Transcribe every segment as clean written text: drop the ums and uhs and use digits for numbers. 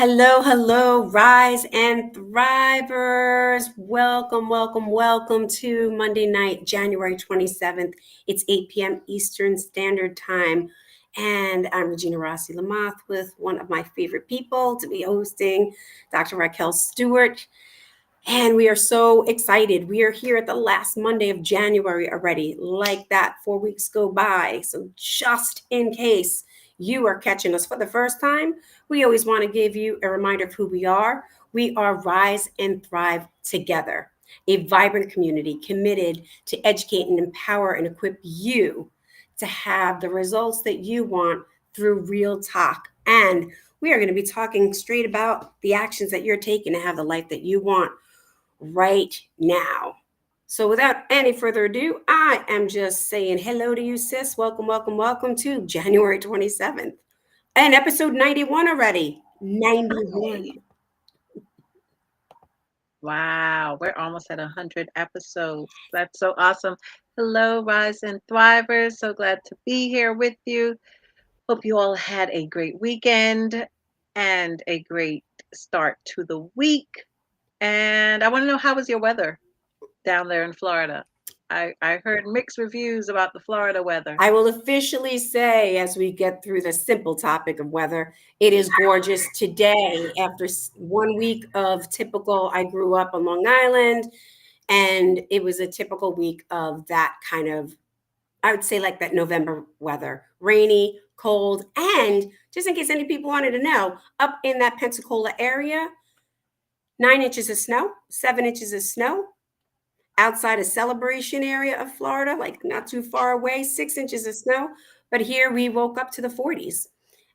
Hello, hello, Rise and Thrivers. Welcome, welcome, welcome to Monday night, January 27th. It's 8 p.m. Eastern Standard Time. And I'm Regina Rossi Lamath with one of my favorite people to be hosting, Dr. Raquel Stewart. And we are so excited. We are here at the last Monday of January already. Like that, 4 weeks go by. So, just in case you are catching us for the first time, we always want to give you a reminder of who we are. We are Rise and Thrive Together, a vibrant community committed to educate and empower and equip you to have the results that you want through real talk. And we are going to be talking straight about the actions that you're taking to have the life that you want right now. So, without any further ado, I am just saying hello to you, sis. Welcome, welcome, welcome to January 27th and episode 91 already. 91. Wow, we're almost at 100 episodes. That's so awesome. Hello, Rise and Thrivers. So glad to be here with you. Hope you all had a great weekend and a great start to the week. And I want to know, how was your weather down there in Florida? I heard mixed reviews about the Florida weather. I will officially say, as we get through the simple topic of weather, it is gorgeous today after 1 week of typical. I grew up on Long Island, and it was a typical week of that kind of, I would say, like that November weather, rainy, cold, and just in case any people wanted to know, up in that Pensacola area, 9 inches of snow, 7 inches of snow. Outside a Celebration area of Florida, like not too far away, 6 inches of snow. But here we woke up to the 40s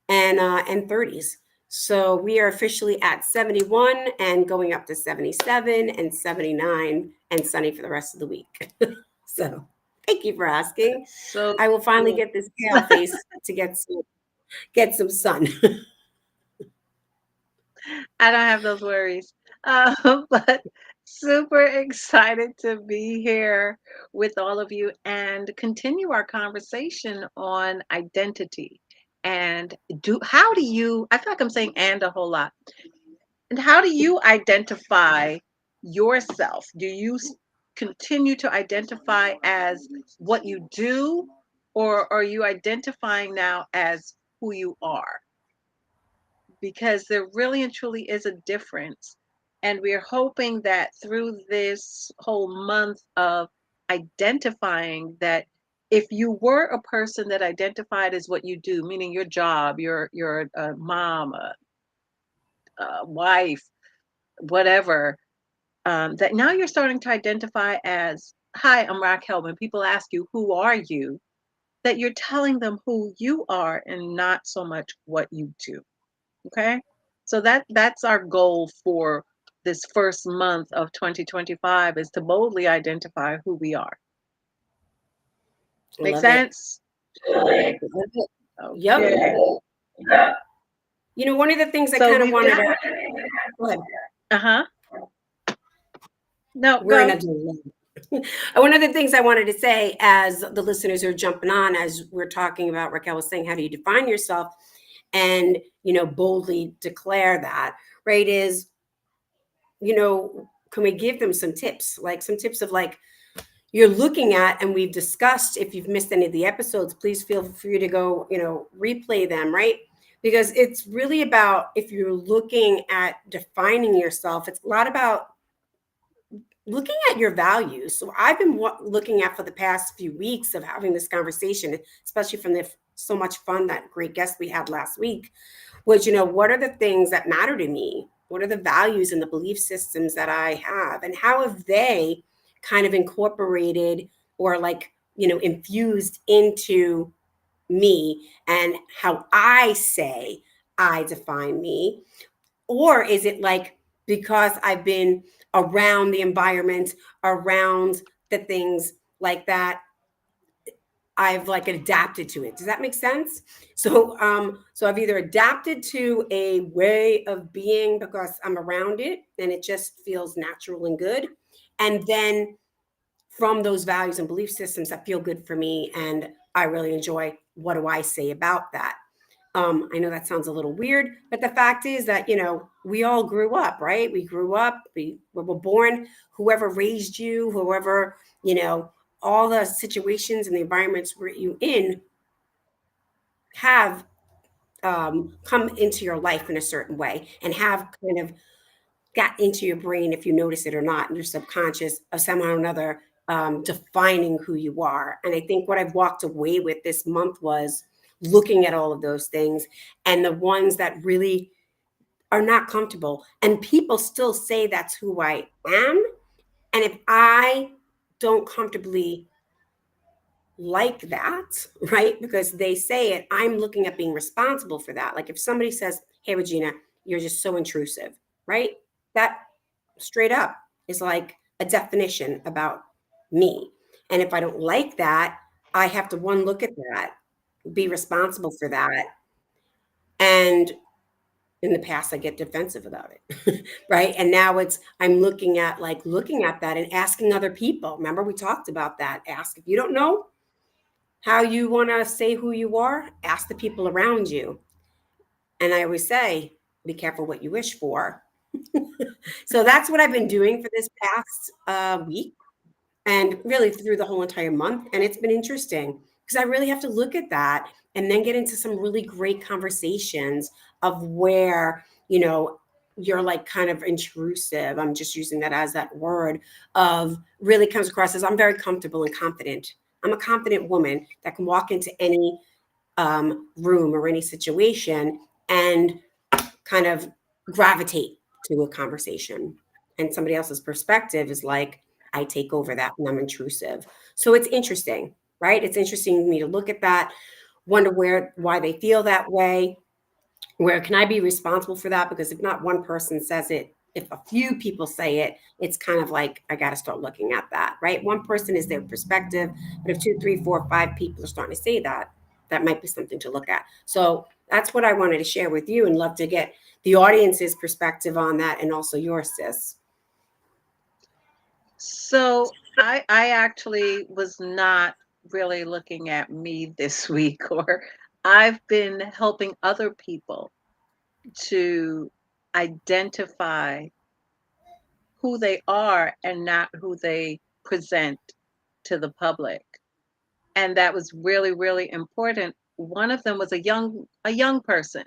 and 30s. So we are officially at 71 and going up to 77 and 79 and sunny for the rest of the week. So thank you for asking. So I will finally cool. get this pale face to get some sun. I don't have those worries. But super excited to be here with all of you and continue our conversation on identity. And how do you, I feel like I'm saying and a whole lot. And how do you identify yourself? Do you continue to identify as what you do, or are you identifying now as who you are? Because there really and truly is a difference. And we're hoping that through this whole month of identifying that, if you were a person that identified as what you do, meaning your job, you're a mom, a wife, whatever, that now you're starting to identify as, hi, I'm Raquel. When people ask you, who are you? That you're telling them who you are and not so much what you do. Okay. So that's our goal for this first month of 2025, is to boldly identify who we are. Make Love it. sense? Love it. Yep. Okay. One of the things I So kind of we've wanted been, to go ahead. uh-huh. No, We're in go. a delay. One of the things I wanted to say, as the listeners are jumping on, as we're talking about, Raquel was saying, how do you define yourself and, boldly declare that, right? Can we give them some tips, like some tips of like, you're looking at, and we've discussed, if you've missed any of the episodes, please feel free to go, replay them, right? Because it's really about, if you're looking at defining yourself, it's a lot about looking at your values. So I've been looking at, for the past few weeks of having this conversation, especially from the so much fun, that great guest we had last week, was, what are the things that matter to me? What are the values and the belief systems that I have? And how have they kind of incorporated or like, infused into me and how I say I define me? Or is it like, because I've been around the environment, around the things like that, I've like adapted to it. Does that make sense? So I've either adapted to a way of being because I'm around it and it just feels natural and good. And then from those values and belief systems that feel good for me and I really enjoy, what do I say about that? I know that sounds a little weird, but the fact is that, we all grew up, right? We grew up, we were born, whoever raised you, whoever, all the situations and the environments where you in have come into your life in a certain way and have kind of got into your brain, if you notice it or not, in your subconscious, of somehow or another, defining who you are. And I think what I've walked away with this month was looking at all of those things, and the ones that really are not comfortable. And people still say that's who I am. And if I don't comfortably like that, right? Because they say it, I'm looking at being responsible for that. Like if somebody says, "Hey, Regina, you're just so intrusive," right? That straight up is like a definition about me. And if I don't like that, I have to one, look at that, be responsible for that. And in the past, I get defensive about it. Right. And now I'm looking at that and asking other people. Remember, we talked about that. Ask if you don't know how you want to say who you are, ask the people around you. And I always say, be careful what you wish for. So that's what I've been doing for this past week, and really through the whole entire month. And it's been interesting because I really have to look at that and then get into some really great conversations of where, you're like kind of intrusive. I'm just using that as that word of really comes across as I'm very comfortable and confident. I'm a confident woman that can walk into any room or any situation and kind of gravitate to a conversation. And somebody else's perspective is like, I take over that and I'm intrusive. So it's interesting, right? It's interesting to me to look at that, wonder why they feel that way. Where can I be responsible for that? Because if not one person says it, if a few people say it, it's kind of like I got to start looking at that, right? One person is their perspective, but if two, three, four, five people are starting to say that, that might be something to look at. So that's what I wanted to share with you, and love to get the audience's perspective on that, and also yours, sis. So I actually was not really looking at me this week, or I've been helping other people to identify who they are and not who they present to the public. And that was really, really important. One of them was a young person,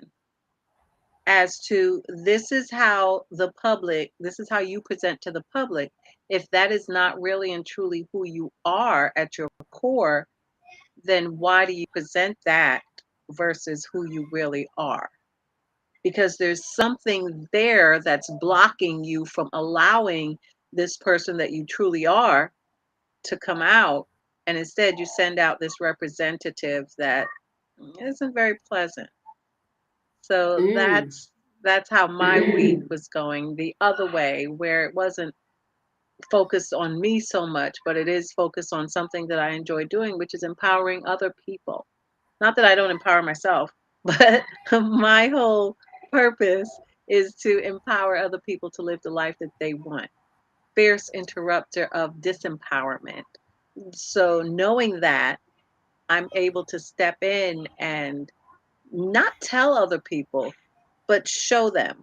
as to this is how you present to the public. If that is not really and truly who you are at your core, then why do you present that versus who you really are? Because there's something there that's blocking you from allowing this person that you truly are to come out. And instead, you send out this representative that isn't very pleasant. So Mm, that's how my week was going, the other way, where it wasn't focused on me so much, but it is focused on something that I enjoy doing, which is empowering other people. Not that I don't empower myself, but my whole purpose is to empower other people to live the life that they want. Fierce interrupter of disempowerment. So knowing that, I'm able to step in and not tell other people, but show them.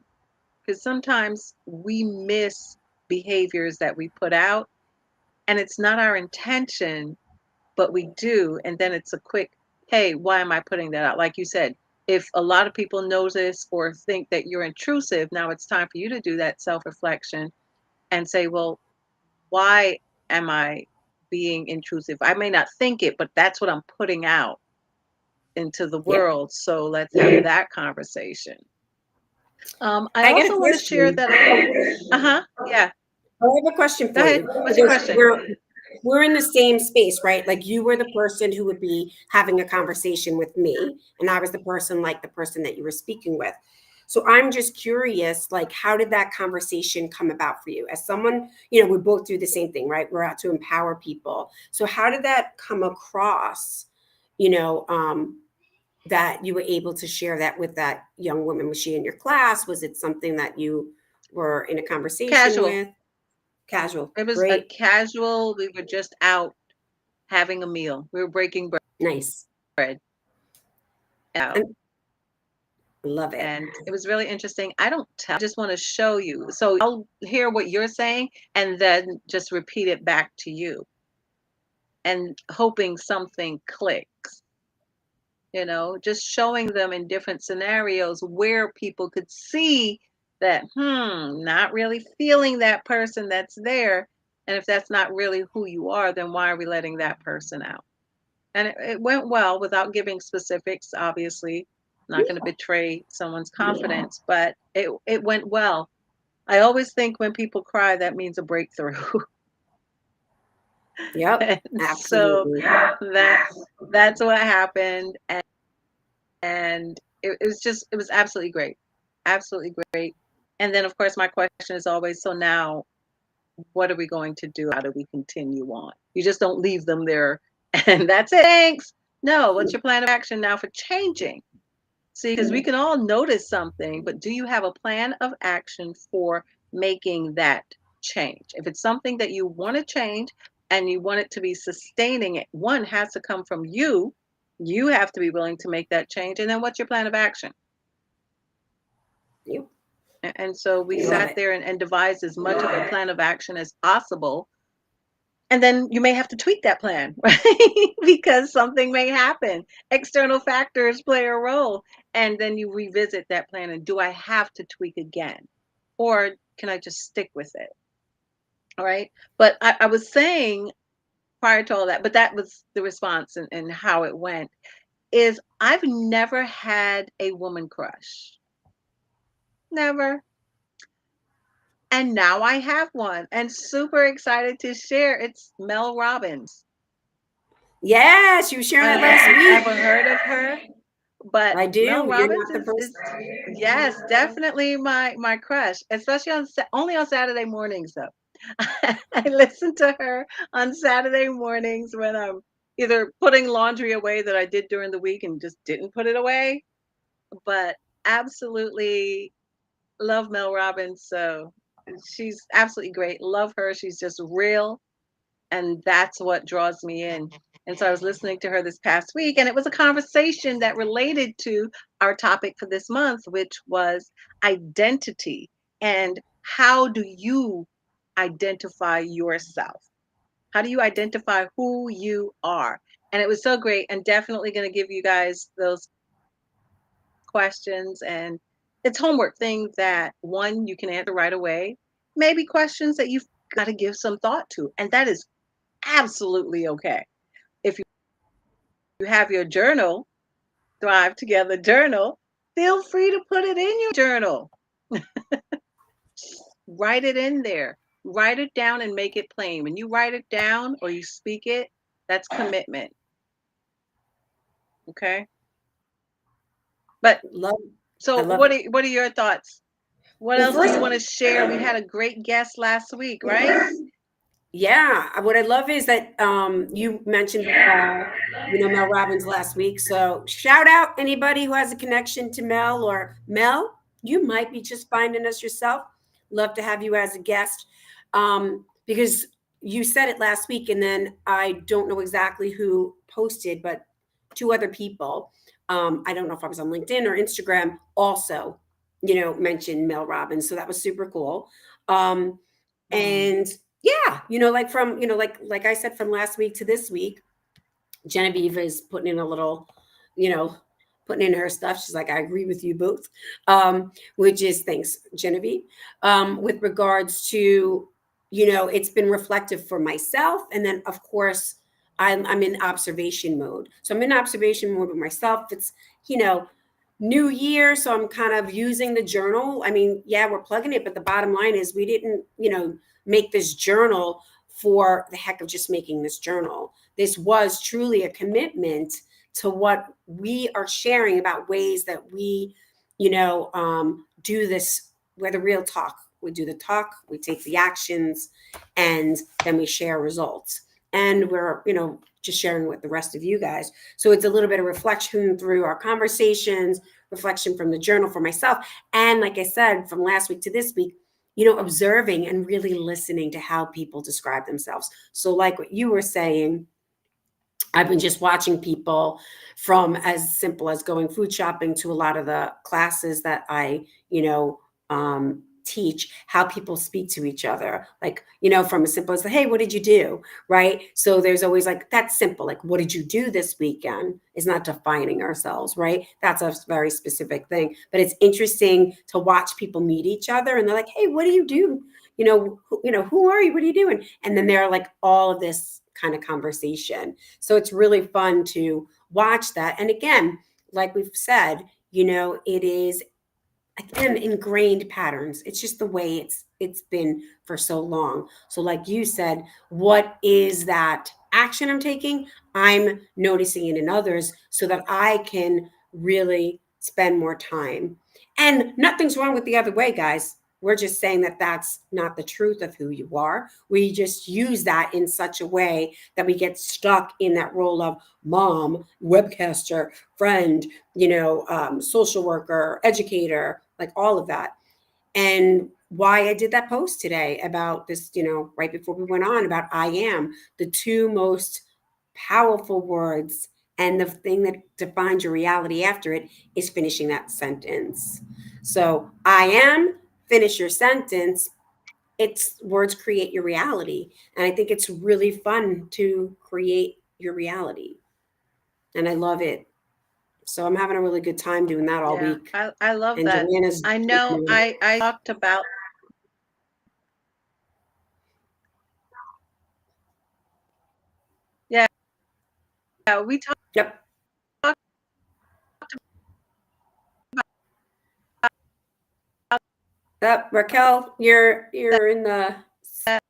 Because sometimes we miss behaviors that we put out, and it's not our intention, but we do. And then it's a quick, hey, why am I putting that out? Like you said, if a lot of people notice or think that you're intrusive, now it's time for you to do that self reflection and say, well, why am I being intrusive? I may not think it, but that's what I'm putting out into the yep. world. So let's have that conversation. I I get a also want to share question. that. Uh-huh. Yeah. I have a question Go for ahead. you, What's your because question? we're in the same space, right? Like you were the person who would be having a conversation with me, and I was the person that you were speaking with. So I'm just curious, like, how did that conversation come about for you? As someone, we both do the same thing, right? We're out to empower people. So how did that come across, you know, um, that you were able to share that with that young woman? Was she in your class? Was it something that you were in a conversation Casual. with? Casual. It was a Great. casual, we were just out having a meal. We were breaking Nice. bread out. And Love it. And it was really interesting. I don't tell, I just want to show you. So I'll hear what you're saying and then just repeat it back to you and hoping something clicks. Just showing them in different scenarios where people could see that, not really feeling that person that's there. And if that's not really who you are, then why are we letting that person out? And it went well without giving specifics, obviously. Not going to betray someone's confidence, but it went well. I always think when people cry, that means a breakthrough. Yep, And so absolutely. that's what happened. And it was absolutely great. Absolutely great. And then, of course, my question is always, so now what are we going to do? How do we continue on? You just don't leave them there and that's it. Thanks. No, what's your plan of action now for changing? See, because we can all notice something, but do you have a plan of action for making that change? If it's something that you want to change and you want it to be sustaining, it one has to come from you. You have to be willing to make that change. And then what's your plan of action? Yep. And so we Love sat it. there and devised as much of a plan of action as possible. And then you may have to tweak that plan, right? Because something may happen. External factors play a role. And then you revisit that plan and do I have to tweak again? Or can I just stick with it? All right. But I was saying prior to all that, but that was the response and how it went, is I've never had a woman crush. Never. And now I have one and super excited to share. It's Mel Robbins. Yes, you were sharing I that don't know if last you've week. ever heard of her, but I Mel do. You're Robbins not the is first. yes, definitely my crush, especially only on Saturday mornings though. I listen to her on Saturday mornings when I'm either putting laundry away that I did during the week and just didn't put it away, but absolutely love Mel Robbins. So she's absolutely great. Love her. She's just real. And that's what draws me in. And so I was listening to her this past week, and it was a conversation that related to our topic for this month, which was identity. And how do you identify yourself? How do you identify who you are? And it was so great, and definitely going to give you guys those questions. And it's homework things that one, you can answer right away, maybe questions that you've got to give some thought to. And that is absolutely okay. If you have your journal, Thrive Together journal, feel free to put it in your journal. Write it in there. Write it down and make it plain. When you write it down or you speak it, that's commitment. Okay. But Love. I so love it. what are your thoughts? What Well, else do first, you want to share? We had a great guest last week, right? yeah, what I love is that you mentioned Mel Robbins last week. So shout out anybody who has a connection to Mel or Mel. You might be just finding us yourself. Love to have you as a guest because you said it last week, and then I don't know exactly who posted, but two other people. I don't know if I was on LinkedIn or Instagram. Also, mentioned Mel Robbins, so that was super cool. And yeah, like from like I said, from last week to this week, Genevieve is putting in a little, you know putting in her stuff. She's like, I agree with you both, which is thanks, Genevieve. With regards to, it's been reflective for myself, and then of course I'm in observation mode. So I'm in observation mode with myself. It's, you know new year, so I'm kind of using the journal. I mean, yeah, we're plugging it, but the bottom line is we didn't, make this journal for the heck of just making this journal. This was truly a commitment to what we are sharing about ways that we, do this. Where the real talk. We do the talk, we take the actions, and then we share results. And we're, just sharing with the rest of you guys. So it's a little bit of reflection through our conversations, reflection from the journal for myself. And like I said, from last week to this week, observing and really listening to how people describe themselves. So, like what you were saying, I've been just watching people from as simple as going food shopping to a lot of the classes that I, teach, how people speak to each other. Like, from as simple as, hey, what did you do? Right. So there's always like, that's simple. Like, what did you do this weekend? Is not defining ourselves. Right. That's a very specific thing. But it's interesting to watch people meet each other and they're like, hey, what do you do? Who are you? What are you doing? And then they're like all of this kind of conversation. So it's really fun to watch that. And again, like we've said, it is again ingrained patterns. It's just the way it's been for so long. So like you said, what is that action I'm taking? I'm noticing it in others so that I can really spend more time. And nothing's wrong with the other way, guys. We're just saying that that's not the truth of who you are. We just use that in such a way that we get stuck in that role of mom, webcaster, friend, social worker, educator, like all of that. And why I did that post today about this, right before we went on about I am, the two most powerful words. And the thing that defines your reality after it is finishing that sentence. So I am, finish your sentence. It's words create your reality. And I think it's really fun to create your reality. And I love it. So I'm having a really good time doing that all Yeah, week. I love And that. Joanna's I know jumping in. I talked about, yeah, we talked Yep. Raquel, you're in the. that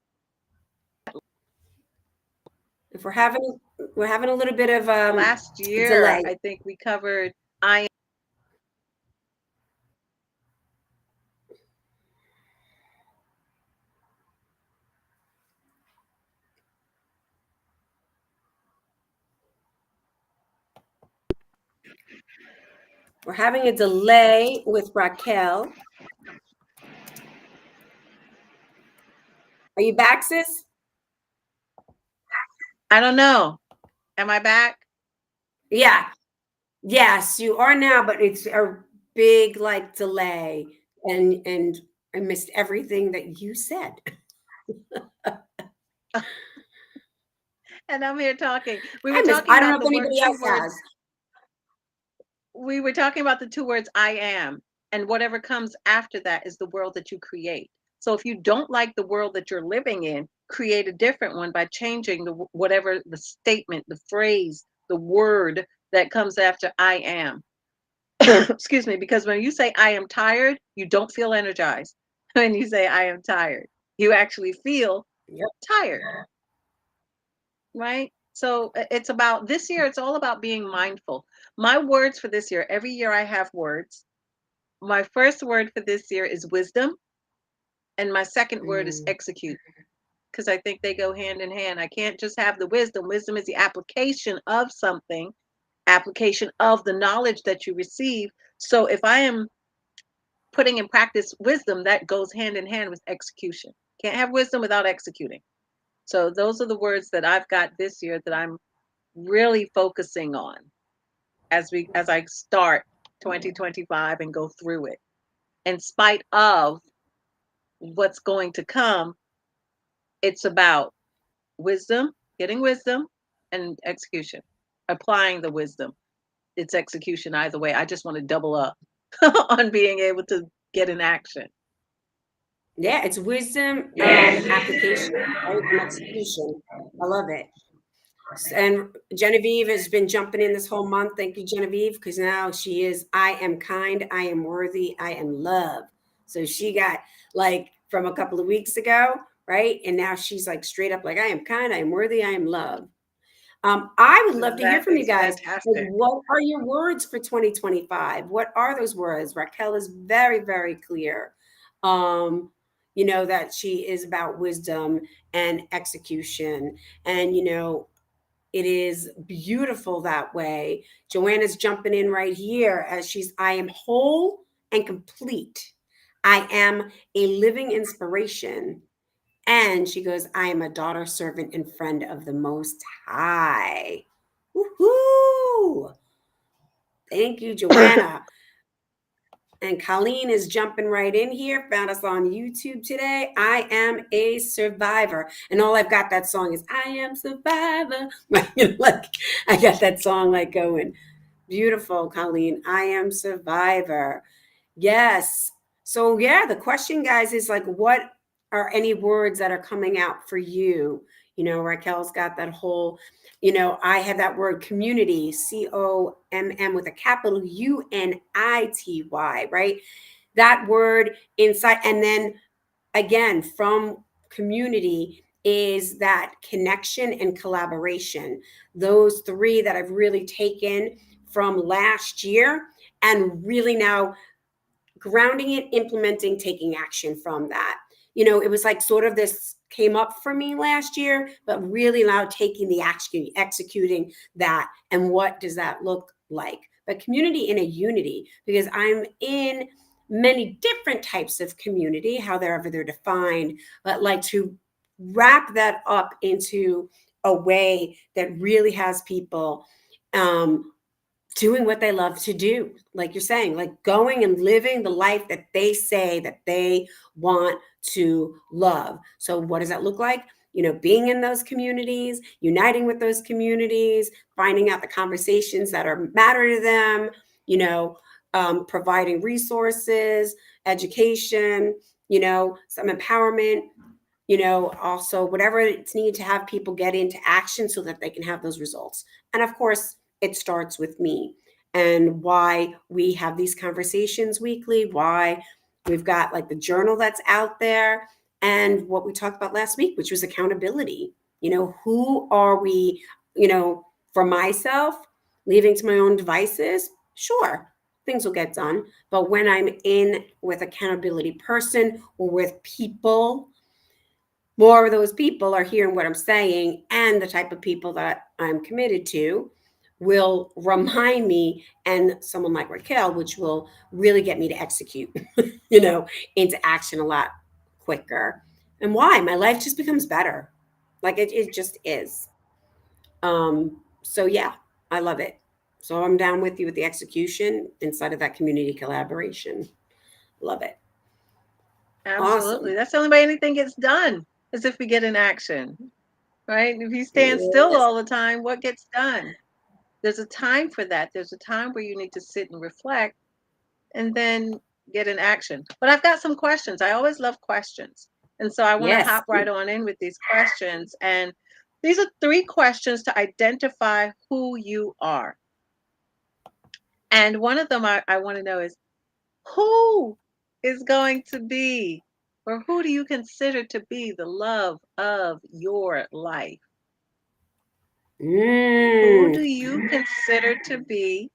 If we're having a little bit of last year. delay. I think we covered I We're having a delay with Raquel. Are you back, sis? I don't know. Am I back? Yeah. Yes, you are now, but it's a big like delay, and I missed everything that you said. And I'm here talking. We I were missed. talking I don't know about if the word anybody two else words. has. We were talking about the two words I am, and whatever comes after that is the world that you create. So if you don't like the world that you're living in, create a different one by changing whatever the statement, the phrase, the word that comes after I am. Excuse me, because when you say I am tired, you don't feel energized. When you say I am tired, you actually feel Yep. tired, right? So it's about this year, it's all about being mindful. My words for this year, every year I have words. My first word for this year is wisdom, and my second word is Mm. execute, because I think they go hand in hand. I can't just have the wisdom. Wisdom is the application of something, application of the knowledge that you receive. So if I am putting in practice wisdom, that goes hand in hand with execution. Can't have wisdom without executing. So those are the words that I've got this year that I'm really focusing on as I start 2025 and go through it. In spite of what's going to come, it's about wisdom, getting wisdom, and execution. Applying the wisdom. It's execution either way. I just want to double up on being able to get in action. Yeah, it's wisdom and application, right? And execution. I love it. And Genevieve has been jumping in this whole month. Thank you, Genevieve, because now she is I am kind, I am worthy, I am love. So she got like from a couple of weeks ago, right? And now she's like straight up like I am kind, I am worthy, I am love. I would love to hear from Exactly. you It's guys. Like, fantastic. what are your words for 2025? What are those words? Raquel is very, very clear. Um, that she is about wisdom and execution. And, it is beautiful that way. Joanna's jumping in right here as I am whole and complete. I am a living inspiration. And she goes, I am a daughter, servant, and friend of the Most High. Woohoo! Thank you, Joanna. And Colleen is jumping right in here. Found us on YouTube today. I am a survivor. And all I've got that song is I am survivor. Like I got that song like going. Beautiful, Colleen. I am survivor. Yes. So yeah, the question, guys, is like, what are any words that are coming out for you? Raquel's got that whole, I have that word community, COMM with a capital UNITY, right? That word inside. And then again, from community is that connection and collaboration. Those three that I've really taken from last year and really now grounding it, implementing, taking action from that. It was like sort of this came up for me last year, but really now taking the action, executing that. And what does that look like? But community in a unity, because I'm in many different types of community, however they're defined, but like to wrap that up into a way that really has people doing what they love to do, like you're saying, like going and living the life that they say that they want to love. So what does that look like? Being in those communities, uniting with those communities, finding out the conversations that are matter to them, providing resources, education, some empowerment, also whatever it's needed to have people get into action so that they can have those results. And of course, it starts with me and why we have these conversations weekly, why we've got like the journal that's out there, and what we talked about last week, which was accountability. Who are we, for myself, leaving to my own devices? Sure, things will get done. But when I'm in with accountability person or with people, more of those people are hearing what I'm saying, and the type of people that I'm committed to will remind me, and someone like Raquel, which will really get me to execute, into action a lot quicker. And why? My life just becomes better. Like it just is. So yeah, I love it. So I'm down with you with the execution inside of that community collaboration. Love it. Absolutely. Awesome. That's the only way anything gets done is if we get in action, right? If you stand still Yes. all the time, what gets done? There's a time for that. There's a time where you need to sit and reflect and then get in action. But I've got some questions. I always love questions. And so I want to Yes. hop right on in with these questions. And these are three questions to identify who you are. And one of them I want to know is who is going to be, or who do you consider to be the love of your life? Who Mm. do you consider to be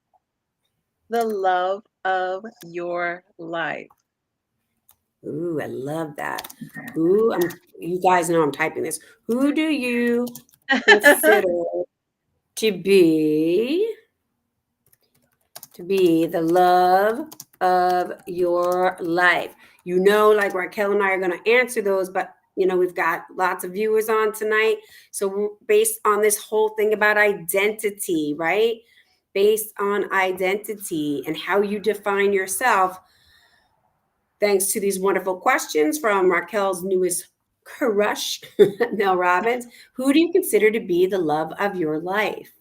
the love of your life? Ooh, I love that. You guys know I'm typing this. Who do you consider to be the love of your life? Like Raquel and I are going to answer those, but we've got lots of viewers on tonight. So based on this whole thing about identity, right? Based on identity and how you define yourself, thanks to these wonderful questions from Raquel's newest crush, Mel Robbins. Who do you consider to be the love of your life?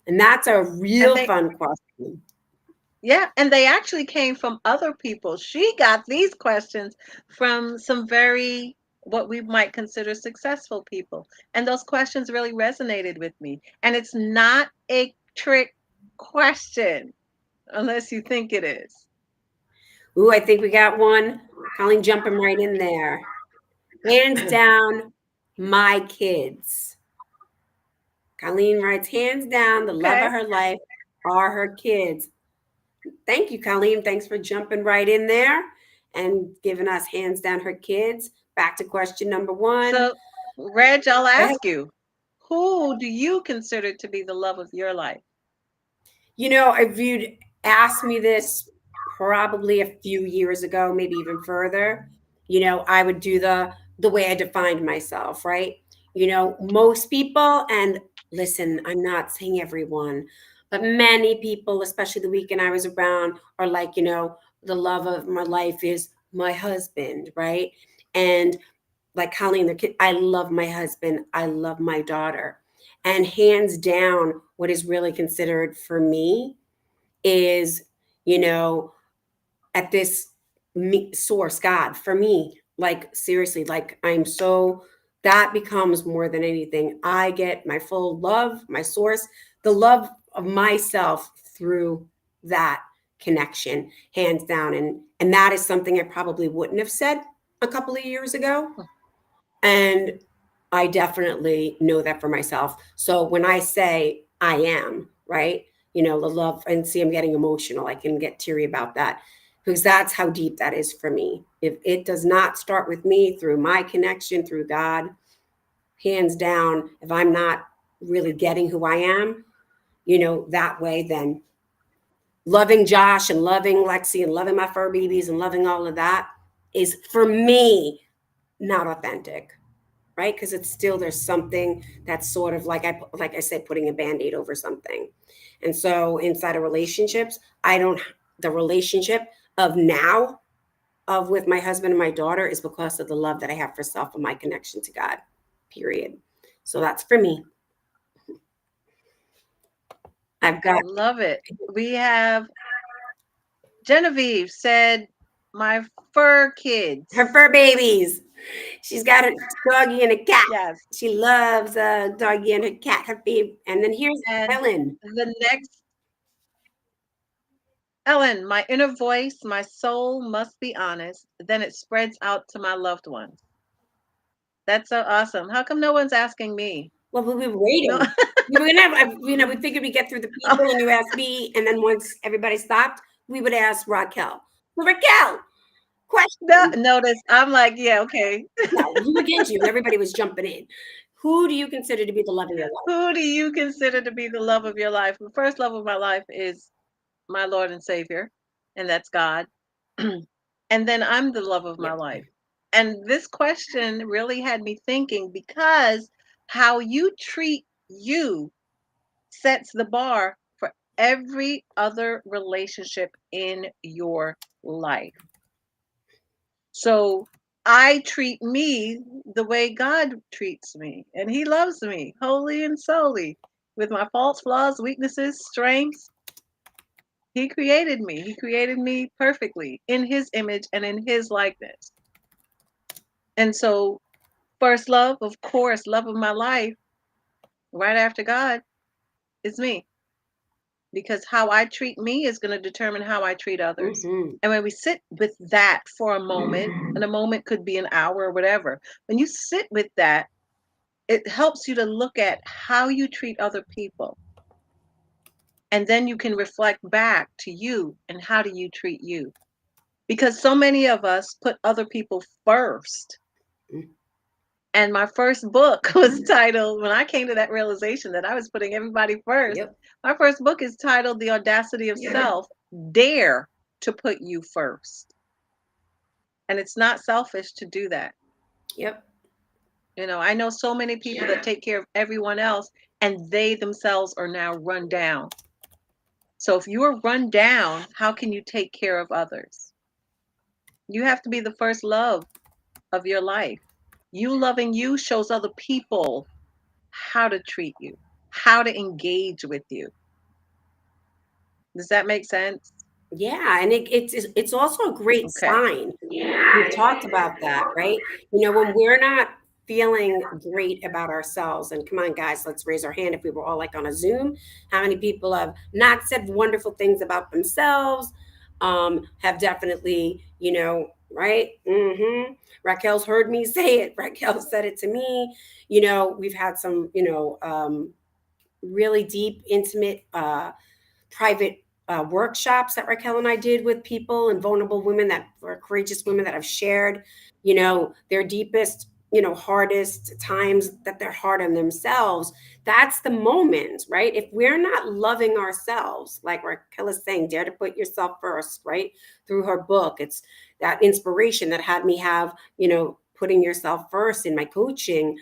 And that's a And real they, fun question. yeah, and they actually came from other people. She got these questions from some very, what we might consider successful people. And those questions really resonated with me. And it's not a trick question unless you think it is. Ooh, I think we got one. Colleen jumping right in there. Hands down, my kids. Colleen writes, hands down, the love Okay. of her life are her kids. Thank you, Colleen. Thanks for jumping right in there and giving us hands down her kids. Back to question number one. So, Reg, I'll Go ahead. ask you, who do you consider to be the love of your life? If you'd asked me this probably a few years ago, maybe even further, I would do the way I defined myself, right? Most people, and Listen, I'm not saying everyone, but many people, especially the weekend I was around, are like, the love of my life is my husband, right? And like Colleen, the kid, I love my husband. I love my daughter. And hands down, what is really considered for me is, you know, at this source, God, for me, like seriously, like I'm so, that becomes more than anything. I get my full love, my source, the love of myself through that connection, hands down. And that is something I probably wouldn't have said a couple of years ago, and I definitely know that for myself. So when I say I am, right, the love, and see, I'm getting emotional. I can get teary about that because that's how deep that is for me. If it does not start with me through my connection through God, hands down, if I'm not really getting who I am, that way, then loving Josh and loving Lexi and loving my fur babies and loving all of that is for me not authentic, right? Because it's still, there's something that's sort of like I said, putting a band-aid over something. And so inside of relationships, I don't, the relationship of now of with my husband and my daughter is because of the love that I have for self and my connection to God, period. So that's for me. I've got Love it. We have Genevieve said, my fur her kids. fur babies. She's got a doggy and a cat. Yes. She loves a doggy and a cat, her babe. And then here's And Ellen. the next, Ellen, my inner voice, my soul must be honest. Then it spreads out to my loved ones. That's so awesome. How come no one's asking me? Well, we were No. waiting. We were gonna have, we figured we'd get through the people, and you asked me, and then once everybody stopped, we would ask Raquel. Well, Raquel, No, question. notice I'm like, yeah, okay. No, you against you. Everybody was jumping in. Who do you consider to be the love of your life? Who do you consider to be the love of your life? The first love of my life is my Lord and Savior, and that's God. And then I'm the love of my Yep. life. And this question really had me thinking because how you treat you sets the bar for every other relationship in your life. So I treat me the way God treats me, and He loves me wholly and solely with my faults, flaws, weaknesses, strengths. He created me. He created me perfectly in His image and in His likeness. And so, first love, of course, love of my life, right after God, is me. Because how I treat me is going to determine how I treat others. Mm-hmm. And when we sit with that for a moment, and a moment could be an hour or whatever, when you sit with that, it helps you to look at how you treat other people. And then you can reflect back to you and how do you treat you? Because so many of us put other people first. And my first book was titled, when I came to that realization that I was putting everybody first, Yep. my first book is titled The Audacity of Self. Dare to put you first. And it's not selfish to do that. Yep. I know so many people that take care of everyone else and they themselves are now run down. So if you're run down, how can you take care of others? You have to be the first love of your life. You loving you shows other people how to treat you, how to engage with you. Does that make sense? Yeah, and it's also a great Okay. sign. We've talked about that, right? When we're not feeling great about ourselves, and come on, guys, let's raise our hand if we were all like on a Zoom. How many people have not said wonderful things about themselves? Have definitely, right? Raquel's heard me say it. Raquel said it to me. We've had some, really deep, intimate, private workshops that Raquel and I did with people and vulnerable women that were courageous women that have shared, their deepest, hardest times that they're hard on themselves. That's the moment, right? If we're not loving ourselves, like Raquel is saying, dare to put yourself first, right? Through her book, it's that inspiration that had me have, putting yourself first in my coaching,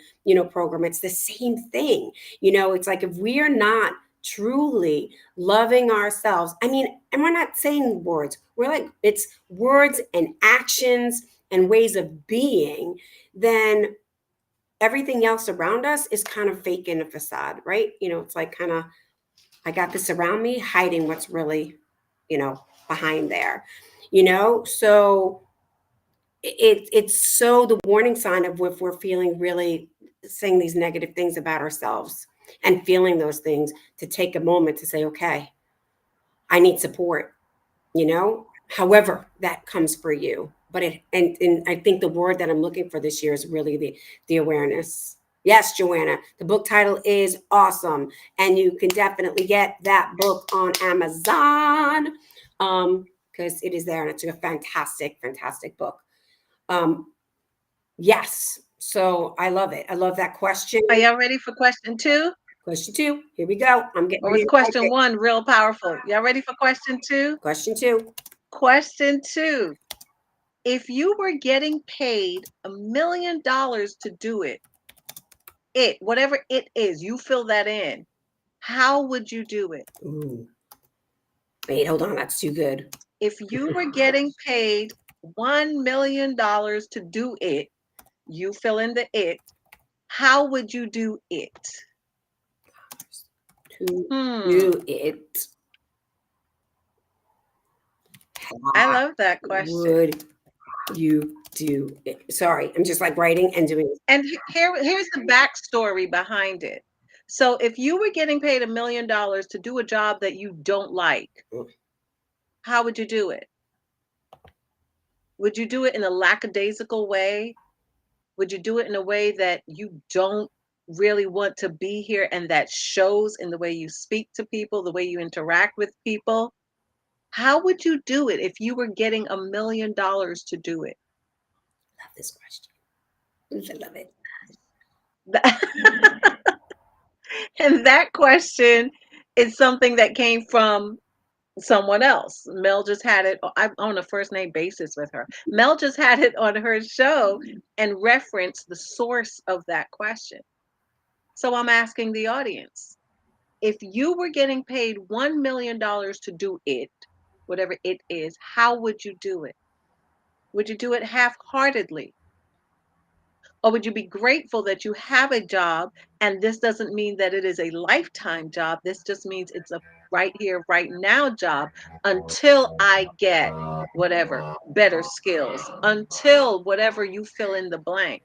program, it's the same thing. It's like if we are not truly loving ourselves, I mean, and we're not saying words, we're like, it's words and actions and ways of being, then everything else around us is kind of fake in a facade, right? It's like kind of, I got this around me hiding what's really, behind there, so it's so the warning sign of if we're feeling really saying these negative things about ourselves and feeling those things, to take a moment to say, okay, I need support, however that comes for you. But and I think the word that I'm looking for this year is really the awareness. Yes, Joanna, the book title is awesome, and you can definitely get that book on Amazon, because it is there, and it's a fantastic book. um yes, so I love it. I love that question. Are y'all ready for question 2? Question two, here we go. I'm getting Or ready was to type question it. 1 real powerful? Y'all ready for question 2? Question two. Question 2. If you were getting paid $1 million to do whatever it is, you fill that in. How would you do it? Ooh, wait, hold on, that's too good. If you were getting paid $1 million to do it, you fill in the it. How would you do it? To Hmm. do it, I how love that question. would you do it? Sorry, I'm just like writing and doing. And here's the backstory behind it. So if you were getting paid $1 million to do a job that you don't like, how would you do it? Would you do it in a lackadaisical way? Would you do it in a way that you don't really want to be here and that shows in the way you speak to people, the way you interact with people? How would you do it if you were getting $1 million to do it? Love this question. I love it. And that question is something that came from someone else. Mel just had it. I'm on a first name basis with her. Mel just had it on her show and referenced the source of that question. So I'm asking the audience, if you were getting paid $1 million to do it, whatever it is, how would you do it? Would you do it half heartedly? Or would you be grateful that you have a job and this doesn't mean that it is a lifetime job? This just means it's a right here, right now job until I get whatever better skills, until whatever you fill in the blank.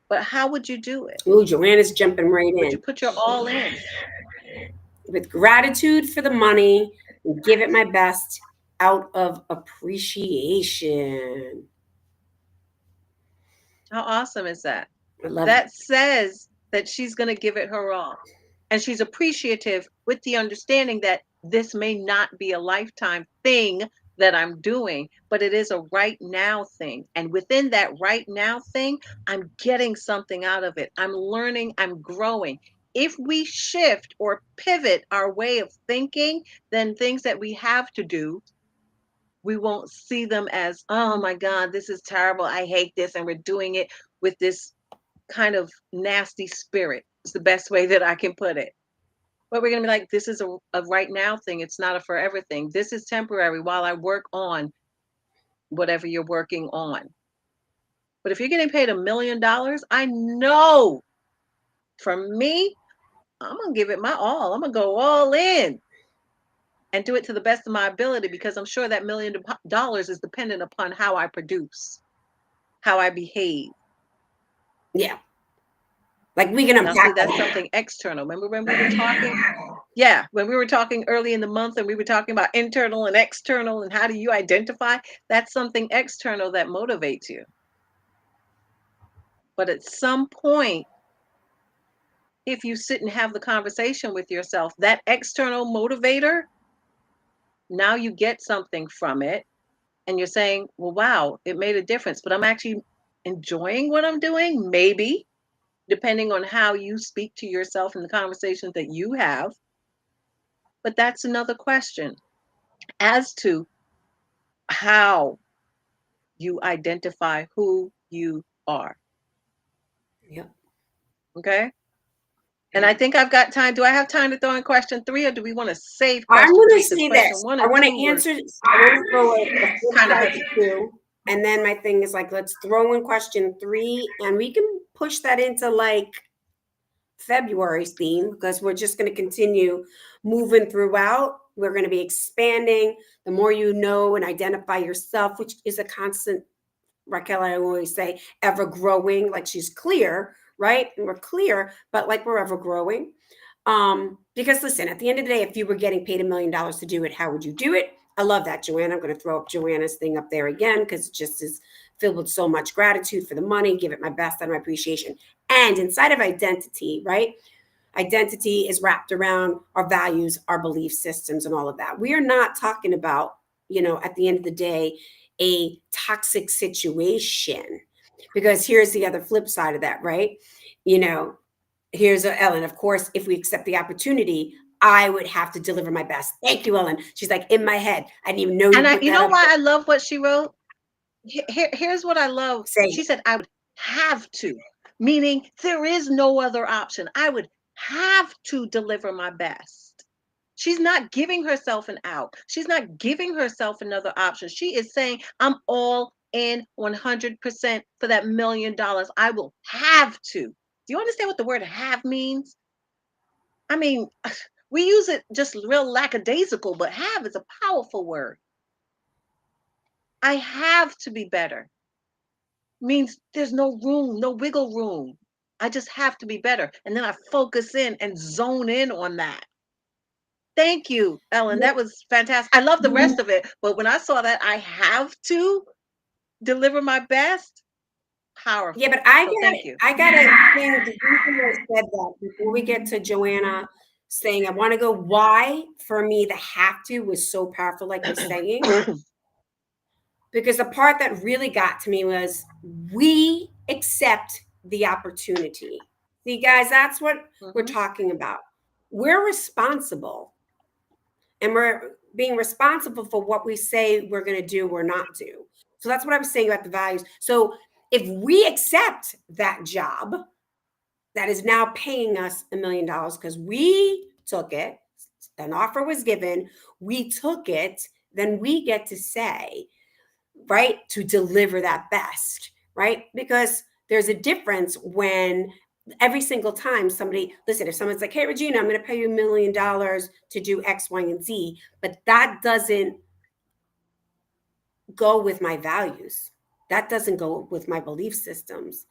But how would you do it? Ooh, Joanna's jumping right Would in. you put your all in? With gratitude for the money and give it my best out of appreciation. How awesome is that? I love it. That says that she's going to give it her all. And she's appreciative with the understanding that this may not be a lifetime thing that I'm doing, but it is a right now thing. And within that right now thing, I'm getting something out of it. I'm learning, I'm growing. If we shift or pivot our way of thinking, then things that we have to do, we won't see them as, oh my God, this is terrible. I hate this. And we're doing it with this kind of nasty spirit. It's the best way that I can put it. But we're going to be like, this is a right now thing. It's not a forever thing. This is temporary while I work on whatever you're working on. But if you're getting paid $1 million, I know for me, I'm going to give it my all. I'm going to go all in and do it to the best of my ability because I'm sure that $1 million is dependent upon how I produce, how I behave. Yeah. Like we can Now, see, unpack that's that. something external. Remember when we were talking? Yeah, when we were talking early in the month and we were talking about internal and external and how do you identify? That's something external that motivates you. But at some point, if you sit and have the conversation with yourself, that external motivator, now you get something from it and you're saying, well, wow, it made a difference, but I'm actually enjoying what I'm doing, maybe, depending on how you speak to yourself and the conversations that you have. But that's another question as to how you identify who you are. Yep. Okay. And I Yep. think I've got time. Do I have time to throw in question three, or do we want to save I'm question going to three? Because say question this. one I and want two to were answer. I want to throw it the flip kind of side heavy. too. And then my thing is like, let's throw in question three and we can push that into like February's theme because we're just going to continue moving throughout. We're going to be expanding. The more you know and identify yourself, which is a constant, Raquel, I always say, ever growing, like she's clear, right? And we're clear, but like we're ever growing. Because listen, at the end of the day, if you were getting paid $1 million to do it, how would you do it? I love that, Joanna. I'm going to throw up Joanna's thing up there again because it just is filled with so much gratitude for the money, give it my best and my appreciation. And inside of identity, right? Identity is wrapped around our values, our belief systems, and all of that. We are not talking about, at the end of the day, a toxic situation. Because here's the other flip side of that, right? You know, here's Ellen. Of course, if we accept the opportunity, I would have to deliver my best. Thank you, Ellen. She's like in my head. I didn't even know you And put you that know up why there. I love what she wrote? Here's what I love. Say, She said, I would have to, meaning there is no other option. I would have to deliver my best. She's not giving herself an out. She's not giving herself another option. She is saying, I'm all in 100% for that $1 million. I will have to. Do you understand what the word have means? I mean, we use it just real lackadaisical, but have is a powerful word. I have to be better means there's no room, no wiggle room. I just have to be better. And then I focus in and zone in on that. Thank you, Ellen. That was fantastic. I love the rest of it. But when I saw that I have to deliver my best, yeah, but powerful. I So got thank you. I got a thing. The reason I said that before we get to Joanna saying I want to go, why for me the have to was so powerful, like you're saying, because the part that really got to me was we accept the opportunity. See, guys, that's what we're Mhm, talking about. We're responsible and we're being responsible for what we say we're going to do or not do. So that's what I was saying about the values. So if we accept that job that is now paying us $1 million because we took it, an offer was given, we took it, then we get to say, right, to deliver that best, right? Because there's a difference when every single time somebody, listen, if someone's like, hey, Regina, I'm going to pay you $1 million to do X, Y, and Z, but that doesn't go with my values. That doesn't go with my belief systems.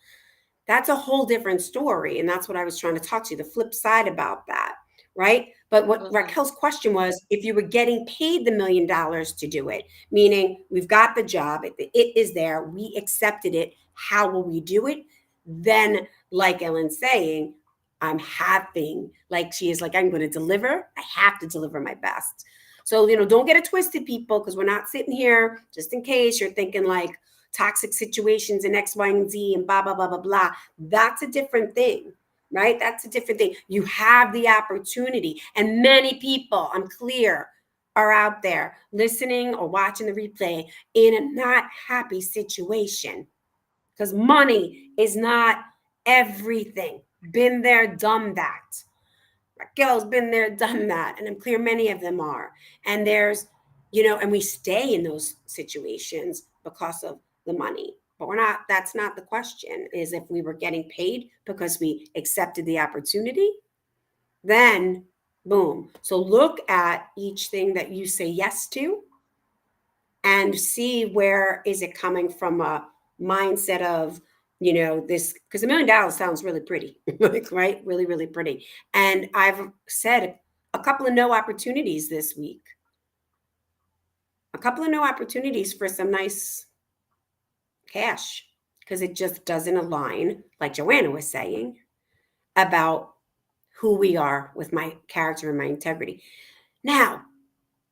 That's a whole different story. And that's what I was trying to talk to you, the flip side about that. Right. But what mhm, Raquel's question was, if you were getting paid the $1 million to do it, meaning we've got the job, it is there, we accepted it. How will we do it? Then, like Ellen's saying, I'm having, like she is like, I'm going to deliver. I have to deliver my best. So, don't get it twisted, people, because we're not sitting here just in case you're thinking like toxic situations and X, Y, and Z and blah, blah, blah, blah, blah. That's a different thing, right? That's a different thing. You have the opportunity. And many people, I'm clear, are out there listening or watching the replay in a not happy situation because money is not everything. Been there, done that. Raquel's been there, done that. And I'm clear many of them are. And and we stay in those situations because of the money. But that's not the question, is if we were getting paid because we accepted the opportunity, then boom. So look at each thing that you say yes to and see where is it coming from a mindset of this, because $1 million sounds really pretty like, right, really really pretty. And I've said a couple of no opportunities this week, a couple of no opportunities for some nice cash because it just doesn't align, like Joanna was saying, about who we are with my character and my integrity. Now,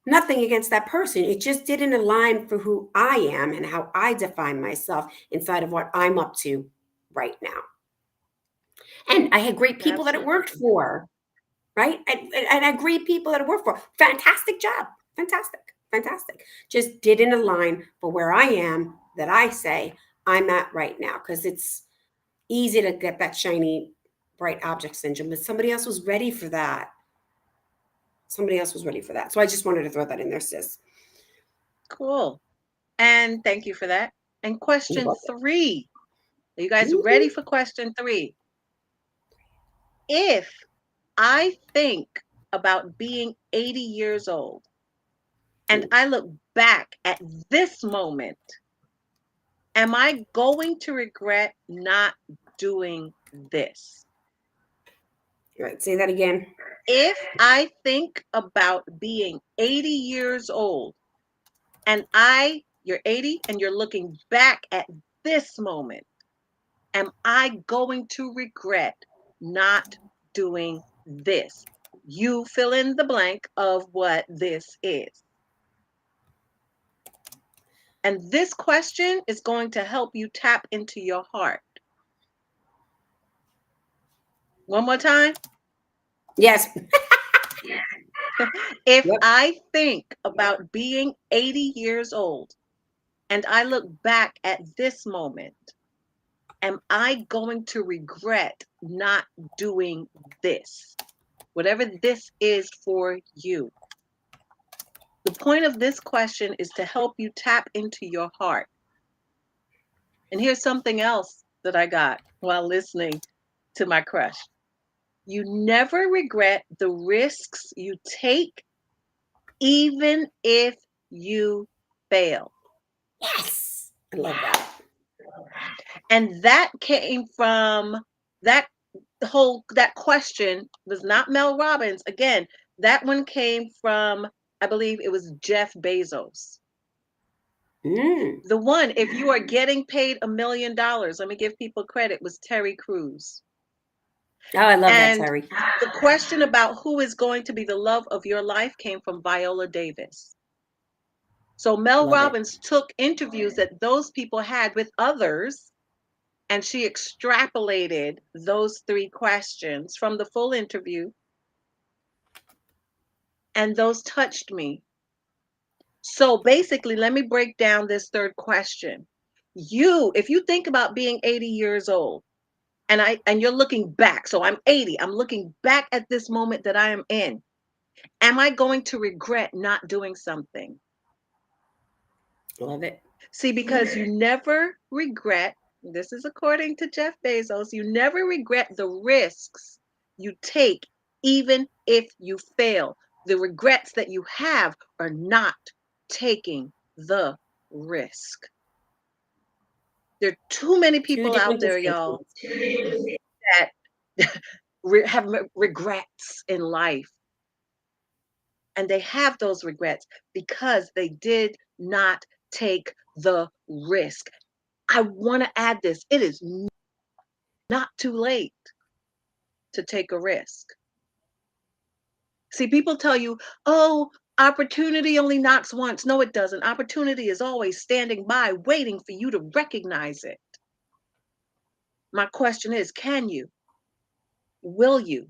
nothing against that person. It just didn't align for who I am and how I define myself inside of what I'm up to right now. And I had great people that it worked absolutely. for, right? And I had great people that it worked for. Fantastic job. Fantastic. Fantastic. Just didn't align for where I am that I say I'm at right now. Because easy to get that shiny, bright object syndrome, but somebody else was ready for that. Somebody else was ready for that. So I just wanted to throw that in there, sis. Cool. And thank you for that. And You're question welcome. 3. Are you guys ready Mhm. for question 3? If I think about being 80 years old and I look back at this moment, am I going to regret not doing this? All right, say that again. If I think about being 80 years old and you're 80 and you're looking back at this moment, am I going to regret not doing this? You fill in the blank of what this is. And this question is going to help you tap into your heart. One more time. Yes. If Yep. I think about being 80 years old and I look back at this moment, am I going to regret not doing this? Whatever this is for you. The point of this question is to help you tap into your heart. And here's something else that I got while listening to my crush. You never regret the risks you take, even if you fail. Yes. I love that. And that came from that that question was not Mel Robbins. Again, that one came from, I believe it was Jeff Bezos. Mm. The one, if you are getting paid $1 million, let me give people credit, was Terry Crews. Oh, I love that, And Terry. the question about who is going to be the love of your life came from Viola Davis. So Mel Love it. Robbins took interviews that those people had with others, and she extrapolated those 3 questions from the full interview, and those touched me. So basically, let me break down this third question. If you think about being 80 years old, and you're looking back, so I'm 80, I'm looking back at this moment that I am in. Am I going to regret not doing something? Love it. See, because you never regret, this is according to Jeff Bezos, you never regret the risks you take, even if you fail. The regrets that you have are not taking the risk. There are too many Two people out different there, y'all, distinctions. that have regrets in life. And they have those regrets because they did not take the risk. I want to add this. It is not too late to take a risk. See, people tell you, oh, opportunity only knocks once. No, it doesn't. Opportunity is always standing by, waiting for you to recognize it. My question is, can you? Will you?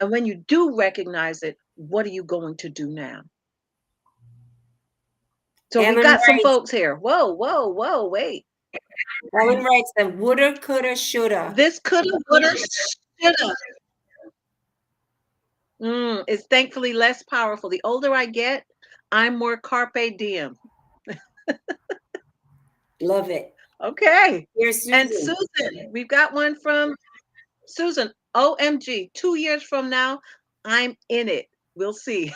And when you do recognize it, what are you going to do now? So we've Ellen got some writes, folks here. Whoa, whoa, whoa, wait. Ellen writes that woulda, coulda, shoulda. This coulda, woulda, shoulda. Is thankfully less powerful. The older I get, I'm more carpe diem. Love it. Okay. Here's And Susan. Susan, we've got one from Susan. OMG, 2 years from now, I'm in it. We'll see.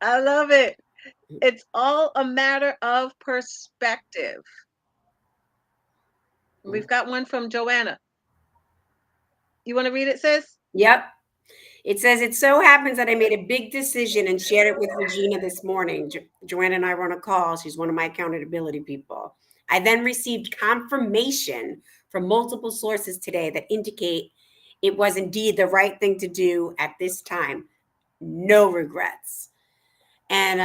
I love it. It's all a matter of perspective. We've got one from Joanna. You want to read it, sis? Yep. It says, it so happens that I made a big decision and shared it with Regina this morning. Joanna and I were on a call. She's one of my accountability people. I then received confirmation from multiple sources today that indicate it was indeed the right thing to do at this time. No regrets. And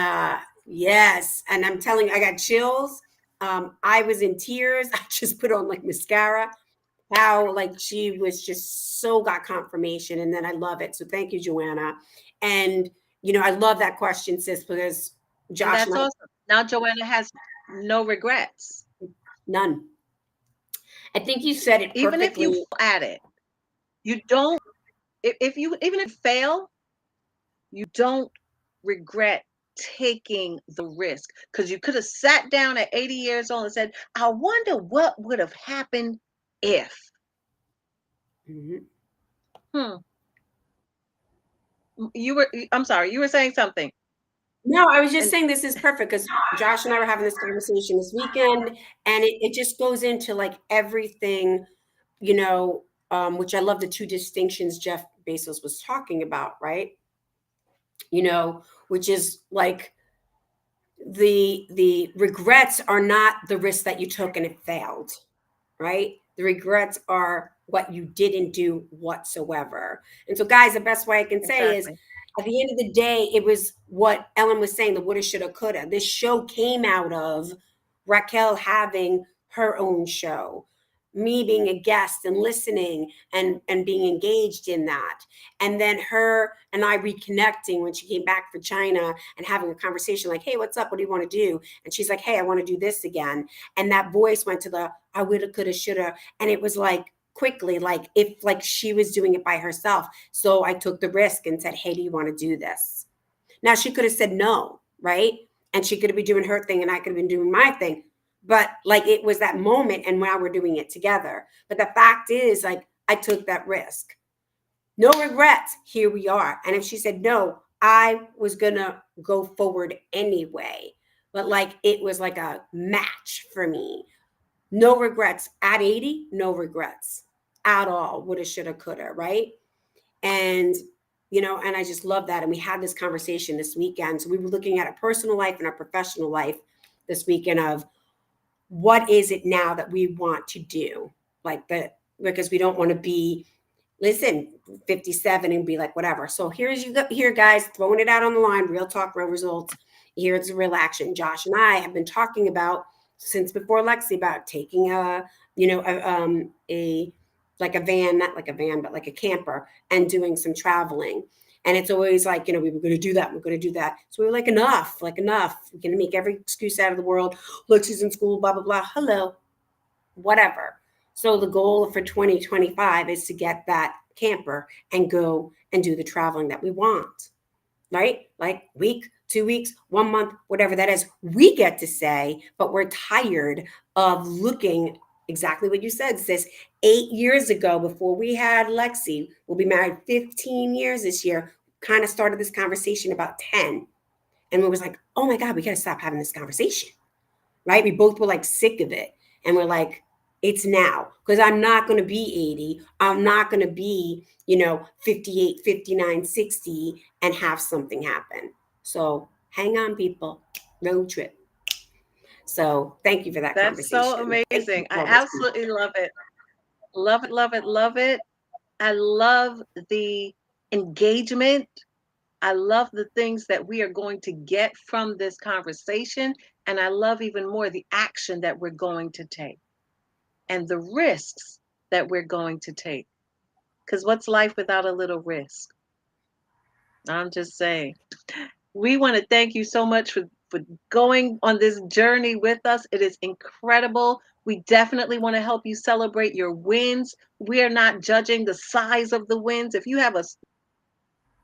yes, and I'm telling you, I got chills. I was in tears. I just put on like mascara. How like she was just so got confirmation, and then I love it. So thank you, Joanna. And I love that question, sis, because And Josh that's and I, awesome. Now Joanna has no regrets. none. I think you said it Even if you perfectly. fail at it, you don't, if you, even if you fail, you don't regret taking the risk, because you could have sat down at 80 years old and said, I wonder what would have happened if. Mhm. Hmm. I'm sorry, you were saying something. No, I was just And saying this is perfect because Josh and I were having this conversation this weekend, and it just goes into like everything, you know, which I love the two distinctions Jeff Bezos was talking about, right? You know, which is like the regrets are not the risk that you took and it failed, right? The regrets are what you didn't do whatsoever. And so, guys, the best way I can say is exactly. at the end of the day, it was what Ellen was saying, the woulda, shoulda, coulda. This show came out of Raquel having her own show, me being a guest and listening and being engaged in that. And then her and I reconnecting when she came back for China and having a conversation like, hey, what's up? What do you want to do? And she's like, hey, I want to do this again. And that voice went to the I woulda, coulda, shoulda. And it was like quickly, like if like she was doing it by herself. So I took the risk and said, hey, do you want to do this? Now she could have said no, right? And she could have been doing her thing and I could have been doing my thing. But like it was that moment and now we're doing it together. But the fact is, like, I took that risk. No regrets. Here we are. And if she said no, I was gonna go forward anyway. But like it was like a match for me. No regrets. At 80, no regrets at all. Woulda, shoulda, coulda, right? And, you know, and I just love that. And we had this conversation this weekend. So we were looking at our personal life and our professional life this weekend of what is it now that we want to do? Like that, because we don't want to be, listen, 57 and be like, whatever. So here's you go here, guys, throwing it out on the line, real talk, real results. Here's the real action. Josh and I have been talking about since before Lexi about taking a, you know, a like a van, not like a van, but like a camper and doing some traveling. And it's always like, you know, we were going to do that. We're going to do that. So we were like, enough, like enough. We're going to make every excuse out of the world. Look, she's in school, blah, blah, blah. Hello, whatever. So the goal for 2025 is to get that camper and go and do the traveling that we want, right? Like week, 2 weeks, 1 month, whatever that is, we get to say, but we're tired of looking exactly what you said, sis. 8 years ago, before we had Lexi, we'll be married 15 years this year, kind of started this conversation about 10. And we was like, oh my God, we got to stop having this conversation, right? We both were like sick of it. And we're like, it's now because I'm not going to be 80. I'm not going to be, you know, 58, 59, 60 and have something happen. So hang on, people. Road trip. So thank you for that That's so conversation. Thank you amazing. I for listening. absolutely love it. Love it, love it, love it. I love the engagement. I love the things that we are going to get from this conversation. And I love even more the action that we're going to take and the risks that we're going to take. Because what's life without a little risk? I'm just saying. We want to thank you so much for going on this journey with us. It is incredible. We definitely want to help you celebrate your wins. We are not judging the size of the wins. If you have a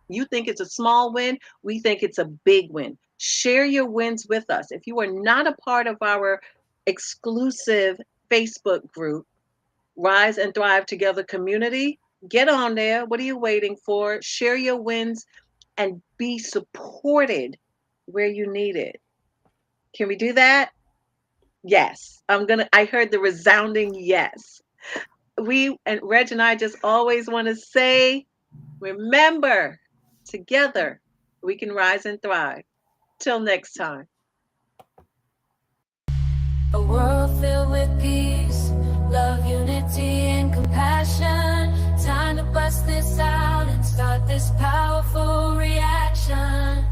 you think it's a small win, we think it's a big win. Share your wins with us. If you are not a part of our exclusive Facebook group, Rise and Thrive Together community, get on there. What are you waiting for? Share your wins and be supported where you need it. Can we do that? Yes. I heard the resounding yes. We and Reg and I just always want to say, remember, together we can rise and thrive. Till next time. A world filled with peace, love, unity, and compassion. Time to bust this out and start this powerful reaction.